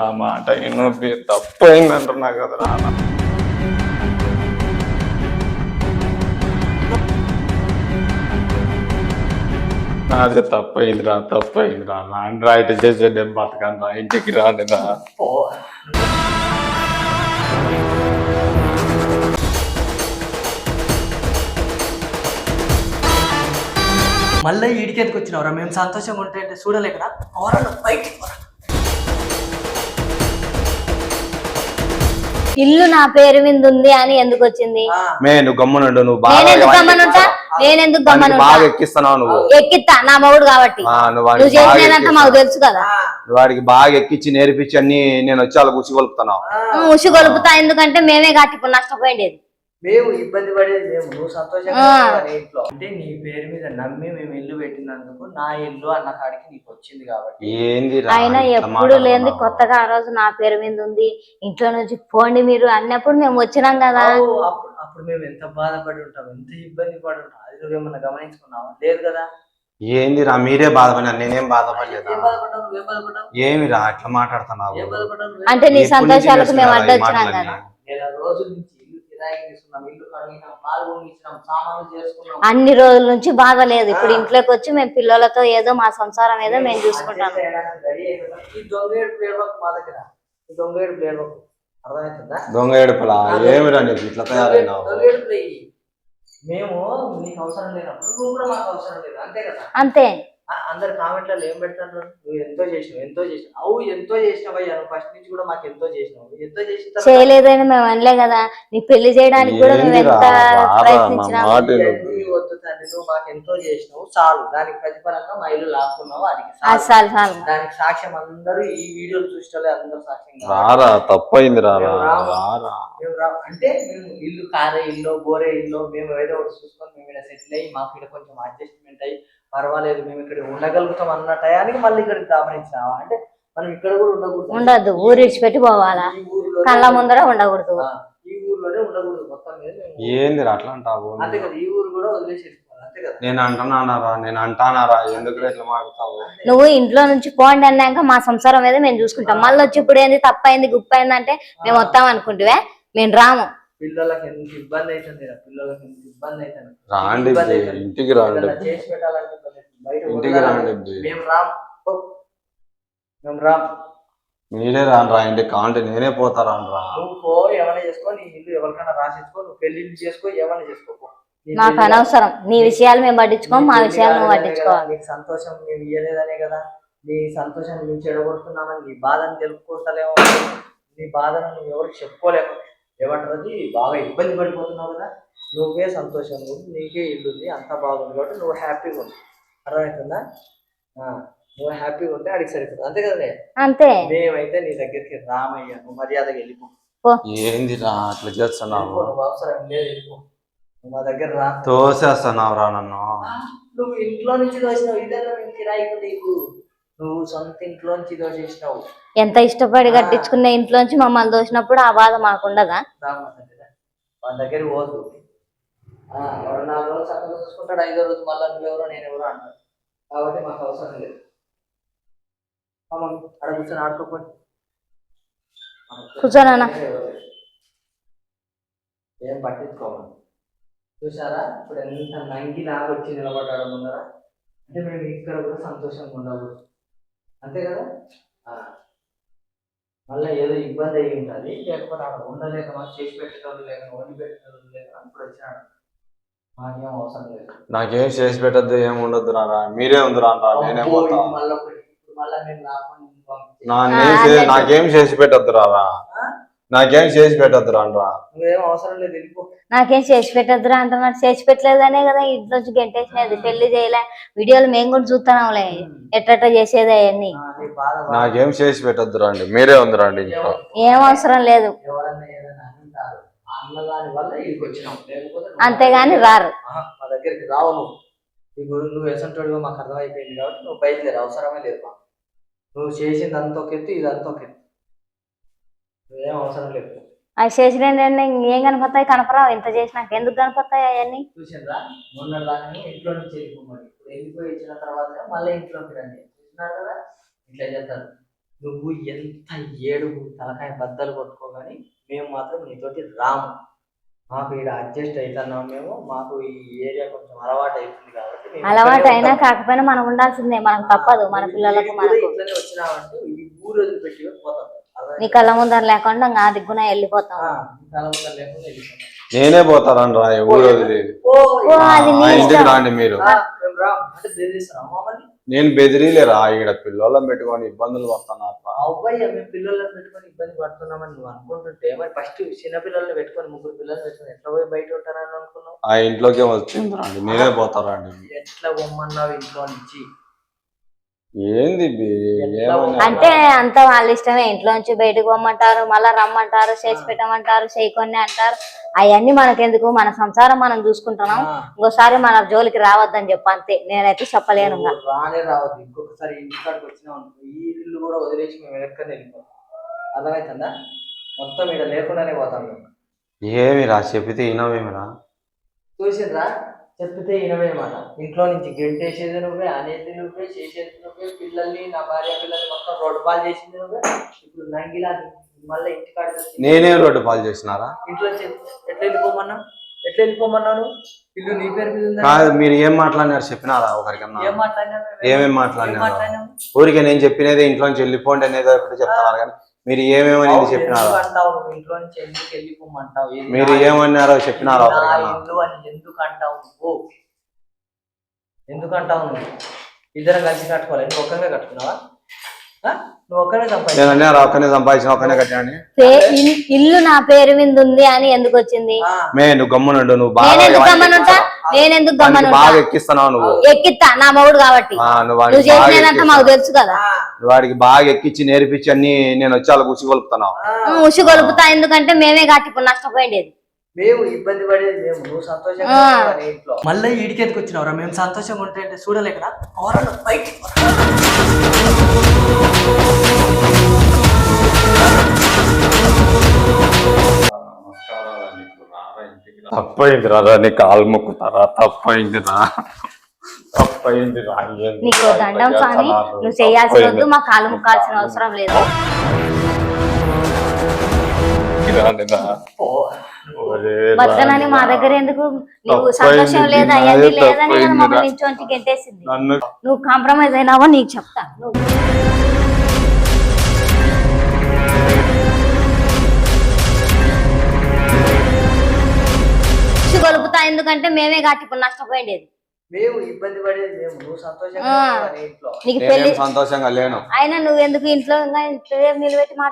నా మాట నువ్వు తప్పైందంటున్నా కదరా. నాది తప్పైందిరా నాన్నరా ఇటు చేసే నేను బతకను రా, ఇంటికి రాలేదా. మళ్ళీ ఈడికెందుకు వచ్చినవరా? మేము సంతోషంగా ఉంటే చూడలేకరా? ఎవరన్నా బయటికి ఇల్లు నా పేరు మీద ఉంది అని ఎందుకు వచ్చింది? నువ్వు గమ్మునుండు. నువ్వు నేనెందుకు గమ్మనుంటా? నేనెందుకు గమ్మనుంటా? బాగా ఎక్కిస్తున్నావు నువ్వు. ఎక్కిస్తా, నా మొగుడు కాబట్టి. నువ్వు చేసినంత మాకు తెలుసు కదా. వాడికి బాగా ఎక్కించి నేర్పించి అన్ని నేను వచ్చి వాళ్ళకి ఉసి కొలుపుతున్నావు. ఉసి కొలుపుతా ఎందుకంటే మేమే కాటి ఇప్పుడు నష్టపోయిండేది. మేము ఇబ్బంది పడేది మేము. నువ్వు సంతోషంగా ఇంట్లో అంటే నీ పేరు మీద నమ్మి మేము ఇల్లు పెట్టినందుకు నా ఇల్లు అన్న కాడికి నీకు వచ్చింది కాబట్టి ఏంది అయినా ఎప్పుడు లేని కొత్తగా ఆ రోజు నా పేరు మీద ఉంది ఇంట్లో నుంచి పోండి మీరు అన్నప్పుడు మేము వచ్చినాం కదా. అప్పుడు మేము ఎంత బాధపడి ఉంటాం, ఎంత ఇబ్బంది పడి ఉంటాం, అది నువ్వేమన్నా గమనించుకున్నావా? లేదు కదా. ఏంది రా మీరే బాధపడినా నేనేం బాధపడలేదు. ఏమిరా అట్లా మాట్లాడుతున్నావు? అంటే నీ సంతోషాలకు మేము అడ్డొచ్చినాం కదా. రోజు నుంచి అన్ని రోజుల నుంచి బాధ లేదు. ఇప్పుడు ఇంట్లోకి వచ్చి మేము పిల్లలతో ఏదో మా సంసారం ఏదో మేము చూసుకుంటాం. దొంగ ఏడుపులా? ఏమిరా నీకు ఇట్లా తయారైనావు? మేము నీకు అవసరం లేనప్పుడు నువ్వు కూడా మాకు అవసరం లేదు, అంతే కదా. అంతే. అందరు కామెంట్లలో ఏం పెడతారు? నువ్వు ఎంతో చేసినావు ఎంతో చేసినావయ్యా. నువ్వు ఫస్ట్ నుంచి కూడా మాకు ఎంతో చేసినావు, ఎంతో చేసిన చేయలేదని మేము అనలే కదా. నీ పెళ్లి చేయడానికి కూడా మేము ఎంత ప్రయత్నించినాము. వద్దు తండ్రి, నువ్వు మాకు ఎంతో చేసినావు చాలు. దానికి ప్రతిఫలంగా మా ఇల్లు లాక్కున్నావు, దానికి సాక్ష్యం అందరూ ఈ వీడియోలు చూసేటోళ్ళే అందరూ సాక్ష్యం. తప్పైంది అంటే మేము ఇల్లు కారే ఇల్లు బోరే ఇల్లు మేము ఏదో ఒకటి చూసుకొని మేము ఇక్కడ సెటిల్ అయ్యి మాకు ఇక్కడ కొంచెం అడ్జస్ట్మెంట్ అయ్యి పర్వాలేదు మేము ఇక్కడ ఉండగలుగుతాం అన్న టయానికి మళ్ళీ ఇక్కడికి దాపరించినావా? అంటే మనం ఇక్కడ కూడా ఉండదు, ఊరు విడిచిపెట్టి పోవాలా, కళ్ళ ముందర ఉండకూడదు, ఈ ఊర్లోనే ఉండకూడదు మొత్తం మీద. ఏంది అట్లా అంటావు? అంతే కదా, ఈ ఊరు కూడా వదిలేసేసుకోవాలి, అంతే కదా. నేను అంటానారా ఎందుకు ఇట్లా మాట్లాడతావు? నువ్వు ఇంట్లో నుంచి పోండి అన్నాక మా సంసారం మీద మేము చూసుకుంటాం. మళ్ళీ వచ్చి ఇప్పుడు ఏంది తప్పైంది గుప్పైంది అంటే మేము వస్తాం అనుకుంటే మేము రాము. పిల్లలకి ఎంత ఇబ్బంది అవుతుంది, పిల్లలకి ఎంత ఇబ్బంది అవుతుంది. రాండి ఇంటికి రాండి, చేసి పెట్టాలంటే ఇంటికి రాండి. మేము రామ్ మీరే రాను రా ఇంటికి కాంటే నేనే పోతా రానురా. నువ్వు పో, ఏమైనా చేసుకో, నీ ఇల్లు ఎవరికైనా రాసేసుకో, నువ్వు పెళ్లిళ్ళు చేసుకో, ఏమైనా చేసుకో. నాకు అనవసరం. నీ విషయాలు మేము పట్టించుకోం, మా విషయాలు నువ్వు పట్టించుకోవాలి. నీకు సంతోషం మేము ఇయ్యలేదనే కదా, నీ సంతోషాన్ని మేము చెడగొడుతున్నామని నీ బాధను తెలుపుకుంటలేమో, నీ బాధను నువ్వు ఎవరికి చెప్పుకోలేము. ఏమంటారు, బాగా ఇబ్బంది పడిపోతున్నావు కదా. నువ్వే సంతోషంగా ఉంది, నీకే ఇల్లు ఉంది, అంతా బాగుంది కాబట్టి నువ్వు హ్యాపీగా ఉంది. అర్థమవుతుందా? నువ్వు హ్యాపీగా ఉంటే అడిగి సరిపోతుంది, అంతే కదా. అంతే. మేమైతే నీ దగ్గరికి రామయ్య, నువ్వు మర్యాదగా వెళ్ళిపో. ఏంది రా అట్లా చేస్తున్నావు? నువ్వు అవసరం లేదు, వెళ్ళిపో. నువ్వు మా దగ్గర రా. తోసేస్తున్నావు రా నన్ను. నువ్వు ఇంట్లో నుంచి దోసినావు, ఇదన్నా మేము కిరాయికు నీకు. నువ్వు సొంత ఇంట్లోంచి దోచేసినావు. ఎంత ఇష్టపడి కట్టించుకున్న ఇంట్లోంచి మమ్మల్ని దోసినప్పుడు ఆ బాధ మాకుండదా? వాళ్ళ దగ్గర పోదు. 4 రోజులు చక్కగా చూసుకుంటాడు, 5వ రోజు మళ్ళీ నువ్వెవరో నేనెవరో అంటాడు. కాబట్టి మాకు అవసరం లేదు. అక్కడ కూర్చొని ఆడుకోకండి, కూర్చోనా? ఏం పట్టించుకోమని. చూసారా ఇప్పుడు ఎంత నంగి నాకు వచ్చి నిలబడ్డాడు ముందర. అంటే మేము ఇక్కడ కూడా సంతోషంగా ఉండకూడదు, అంతే కదా. మళ్ళీ ఏదో ఇబ్బంది అయ్యి ఉంటుంది, లేకపోతే అక్కడ ఉండలేక మాకు చేసి పెట్టేటోళ్ళు లేక వండి పెట్టేటోళ్ళు లేక అప్పుడు వచ్చినాడు. మాకేం అవసరం లేదు. నాకేం చేసి పెట్టద్దు, ఏం ఉండద్దు రా, మీరే ఉంది రా. నేనే పోతా. నాకేం చేసి పెట్టద్దు రా, నాకేం చేసి పెట్టద్దు రా. నువ్వేం అవసరం లేదు, వెళ్ళిపో. నాకేం చేసి పెట్టద్దురా అంటున్నాడు. చేసి పెట్టలేదనే కదా ఇంట్లోంచి గెంటేసినది. పెళ్లి చేయలే, వీడియోలు మేము కూడా చూస్తున్నాంలే ఎట్ట చేసేది అవన్నీ. నాకేం చేసి పెట్టద్దు రండి, మీరే ఉంది రండి. ఏం అవసరం లేదు, అంతేగాని రారు మా దగ్గరికి. రావు నువ్వు ఎసంటోడిగా మాకు అర్థమైపోయింది కాబట్టి నువ్వు బయలుదేరు, అవసరమే లేదు మాకు. నువ్వు చేసింది అంతొకెత్తు, ఇది అంతొకెత్తు, నువ్వేం అవసరం లేదు. అవి చేసిన ఏం కనపడతాయి? కనపరావు. ఎంత చేసినాక ఎందుకు కనపడతాయి అవన్నీ? చూసిండ్రా, మొన్న దాన్ని ఇంట్లో నుంచి వెళ్ళిపోమని, ఇప్పుడు వెళ్ళిపోయి ఇచ్చిన తర్వాత మళ్ళీ ఇంట్లోకి రండి. చూసినారు కదా, ఇట్లా చేస్తారు. నువ్వు ఎంత ఏడుగు తలకాయ బద్దలు కొట్టుకోగాని మేము మాత్రం నీతోటి రాము. మాకు ఇక్కడ అడ్జస్ట్ అవుతున్నాం మేము. మాకు ఈ ఏరియా కొంచెం అలవాటు అవుతుంది కాబట్టి మేము అలవాటు ఇక్కడే అయినా ఉంటాం. కాకపోయినా మనం ఉండాల్సిందే, మనకు తప్పదు. మన పిల్లలకు వీడికి కూడా మనకు ఇట్లనే వచ్చినామంటే ఈ ఊరు వదిలిపెట్టి పోతాం. నీ కళ్ళ ముందర లేకుండా నా దిగ్గున వెళ్ళిపోతాం. తలముందర లేకుండా వెళ్ళిపోతాం. నేనే పోతారని రా ఊరు వదిలి. ఓ, ఓ, అది నీ ఆ ఇంటికి ఇష్టం. రాండి మీరు. మేము రాం అంటే బెదిరిస్తున్నాం మమ్మల్ని. నేను బెదిరిలేరా ఈడ పిల్లలను పెట్టుకొని ఇబ్బందులు పడుతున్నారు. అవ్వయ్య మేము పిల్లలను పెట్టుకొని ఇబ్బంది పడుతున్నామని నువ్వు అనుకుంటుంటే మరి ఫస్ట్ చిన్న పిల్లల్ని పెట్టుకొని 3 పిల్లల్ని పెట్టుకొని ఎట్లా పోయి బయట ఉంటానని అనుకున్నావు? ఆ ఇంట్లోకి వచ్చింది రండి, నేనే పోతారండి. ఎట్లా పొమ్మన్నావు ఇంట్లో నుంచి? ఏంది అంటే అంత వాళ్ళ ఇష్టమే. ఇంట్లో నుంచి బయటకు పోమ్మంటారు, మళ్ళా రమ్మంటారు, చేసి పెట్టమంటారు, చేయకొని అంటారు. అవన్నీ మనకెందుకు? మన సంసారం మనం చూసుకుంటున్నాం. ఇంకోసారి మన జోలికి రావద్దని చెప్పు అంతే. నేనైతే చెప్పలేను. రానే రావద్దు. ఇంకొకసారి ఇంటికాడికి వచ్చినాం అనుకో ఈ ఇల్లు కూడా వదిలేసి మేము ఎక్కడికైనా వెళ్ళిపోతాం. అర్థమవుతుందా? మొత్తం ఇక్కడ లేకుండానే పోతాం మేము. ఏమి రా చెప్పితే వినవేమిరా? చూసిండ్రా? చెప్తే వినవేమాట. ఇంట్లో నుంచి గెంటేసేది నువ్వే, అనేది నువ్వే, చేసేది నువ్వే, పిల్లల్ని నా భార్య పిల్లల్ని మొత్తం రోడ్డు పాలు చేసింది నువ్వే. ఇప్పుడు నంగిలా మళ్ళీ ఇంటికాడికి వచ్చి నేనే రోడ్డు పాలు చేసినారా? ఇంట్లో ఎట్లా వెళ్ళిపోమన్నావు? ఎట్లా వెళ్ళిపోమన్నాను? ఇల్లు నీ పేరు మీద ఉందా? కాదు, మీరు ఏం మాట్లాడినారు చెప్పినారా ఒకరికన్నా? ఏం మాట్లాడినావు? ఏమేమి మాట్లాడినారు? ఊరికే నేను చెప్పినదే ఇంట్లోంచి వెళ్ళిపోండి అనేది ఒకటి చెప్తున్నారు కానీ మీరు ఏమేమని చెప్పినారా? అంటావు ఇంట్లో నుంచి ఎందుకు వెళ్ళిపోమంటావు? మీరు ఏమన్నారో చెప్పినారా? ఇల్లు అని ఎందుకు అంటావు నువ్వు? ఎందుకు అంటావు నువ్వు? ఇద్దరం కలిసి కట్టుకోవాలి. నువ్వు ఒక్కనే కట్టుకున్నావా? నువ్వు ఒక్కనే నేను ఒక్కనే సంపాదించిన ఒక్కనే కట్టాను. ఇల్లు నా పేరు మీద ఉంది అని ఎందుకు వచ్చింది? నువ్వు గమ్మునుండు. నువ్వు నేనెందుకు గమ్మనుంటా? నేనెందుకు గమ్మనుంటా? బాగా ఎక్కిస్తున్నావు నువ్వు. ఎక్కిస్తా, నా మొగుడు కాబట్టి. నువ్వు చేసినంత మాకు తెలుసు కదా. వాడికి బాగా ఎక్కించి నేర్పించి అన్ని నేను వచ్చి వాళ్ళకి ఉసి కొలుపుతున్నావు. ఉసి కొలుపుతా. ఎందుకంటే మేమే కాబట్టి ఇప్పుడు నష్టపోయిండేది. మేము ఇబ్బంది పడేది మేము. నువ్వు సంతోషంగా ఇంట్లో మళ్ళీ ఈడికి ఎందుకు వచ్చినావురా? మేము సంతోషంగా ఉంటే చూడలే కదా. తప్పైంది రా, నీ కాలు మొక్కుతారా? తప్పైందిరా, తప్పైందిరా. నీకు దండం కానీ నువ్వు చేయాల్సి వద్దు. మా కాలు ముక్కాల్సిన అవసరం లేదు. బతకనని మా దగ్గర ఎందుకు? నువ్వు సంతోషం లేదా అయ్యింది లేదని కదా మమ్మల్ని ఇంటి గెంటేసింది. నువ్వు కాంప్రమైజ్ అయినావో నీకు చెప్తా. గొలుపుతా. ఎందుకంటే మేమే కాబట్టి ఇప్పుడు నష్టపోయిండేది. మేము ఇబ్బంది పడేది మేము. నువ్వు సంతోషంగా నీకు పెళ్లి సంతోషంగా లేను. అయినా నువ్వు ఎందుకు ఇంట్లో నిలబెట్టి మాట